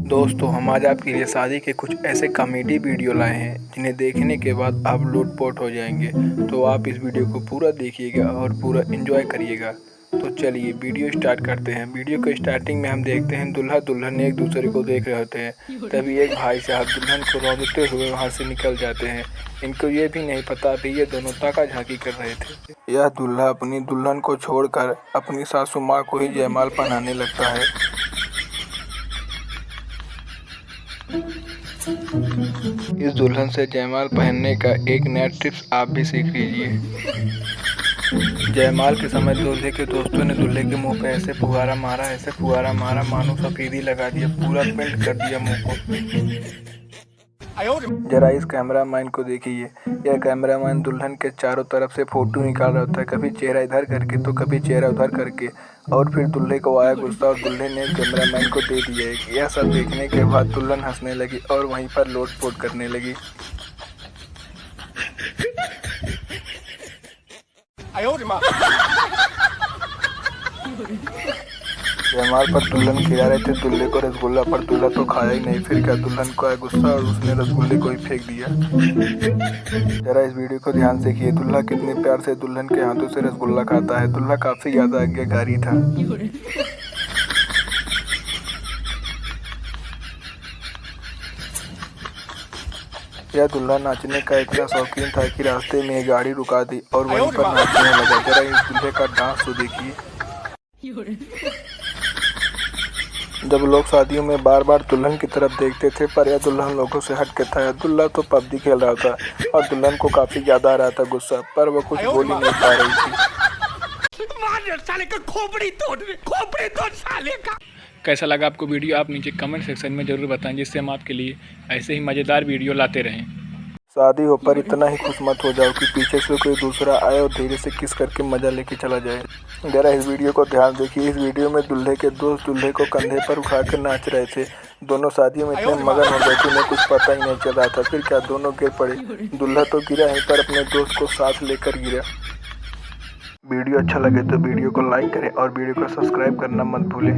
दोस्तों हम आज आपके लिए शादी के कुछ ऐसे कॉमेडी वीडियो लाए हैं जिन्हें देखने के बाद आप लुटपुट हो जाएंगे। तो आप इस वीडियो को पूरा देखिएगा और पूरा एंजॉय करिएगा। तो चलिए वीडियो स्टार्ट करते हैं। वीडियो के स्टार्टिंग में हम देखते हैं दुल्हा दुल्हन एक दूसरे को देख रहे होते हैं। तभी एक भाई साहब दुल्हन को रोकते हुए वहाँ से निकल जाते हैं। इनको ये भी नहीं पता कि ये दोनों ताका झांकी कर रहे थे। यह दूल्हा अपनी दुल्हन को छोड़कर अपनी सासू माँ को ही जयमाल पहनाने लगता है। इस दुल्हन से जयमाल पहनने का एक नया टिप्स आप भी सीख लीजिए। जयमाल के समय दूल्हे के दोस्तों ने दूल्हे के मुंह पे ऐसे फुहारा मारा मानो सफेदी लगा दिया, पूरा पेंट कर दिया मुंह को। जरा इस कैमरामैन को देखिए। यह कैमरामैन दुल्हन के चारों तरफ से फोटो निकाल रहा होता है, कभी चेहरा इधर करके तो कभी चेहरा उधर करके। और फिर दूल्हे को आया गुस्सा और दूल्हे ने कैमरामैन को दे दिया एक। यह सब देखने के बाद दुल्हन हंसने लगी और वहीं पर लोटपोट करने लगी। जयमाल पर दुल्हन खिला रहे थे दूल्हे को रसगुल्ला, पर दूल्हा तो खाया ही नहीं। फिर क्या, दुल्हन को आया गुस्सा और उसने रसगुल्ले को ही फेंक दिया। जरा इस वीडियो को ध्यान से देखिए। दूल्हा कितने प्यार से दुल्हन के हाथों से रसगुल्ला खाता है। दूल्हा काफी ज्यादा आज्ञाकारी था। यह दूल्हा नाचने का इतना शौकीन था कि रास्ते में गाड़ी रुका दी और वहीं पर नाचने लगा। जरा इस दूल्हे का डांस तो देखिए। जब लोग शादियों में बार बार दुल्हन की तरफ देखते थे, पर यह दुल्हन लोगों से हट के था। दूल्हा तो पबजी खेल रहा था और दुल्हन को काफी ज्यादा आ रहा था गुस्सा, पर वो कुछ बोल ही नहीं पा रही थी। साले का खोपड़ी तोड़ साले का। कैसा लगा आपको वीडियो, आप नीचे कमेंट सेक्शन में जरूर बताएं, जिससे हम आपके लिए ऐसे ही मज़ेदार वीडियो लाते रहें। शादी हो पर इतना ही खुश मत हो जाओ कि पीछे से कोई दूसरा आए और धीरे से किस करके मजा लेके चला जाए। जरा इस वीडियो को ध्यान देखिए। इस वीडियो में दूल्हे के दोस्त दूल्हे को कंधे पर उठाकर नाच रहे थे। दोनों शादियों में इतने मगन हो गए कि उन्हें कुछ पता ही नहीं चल रहा था। फिर क्या, दोनों गिर पड़े। दूल्हा तो गिरा ही, पर अपने दोस्त को साथ लेकर गिरा। वीडियो अच्छा लगे तो वीडियो को लाइक करें और वीडियो को सब्सक्राइब करना मत भूलें।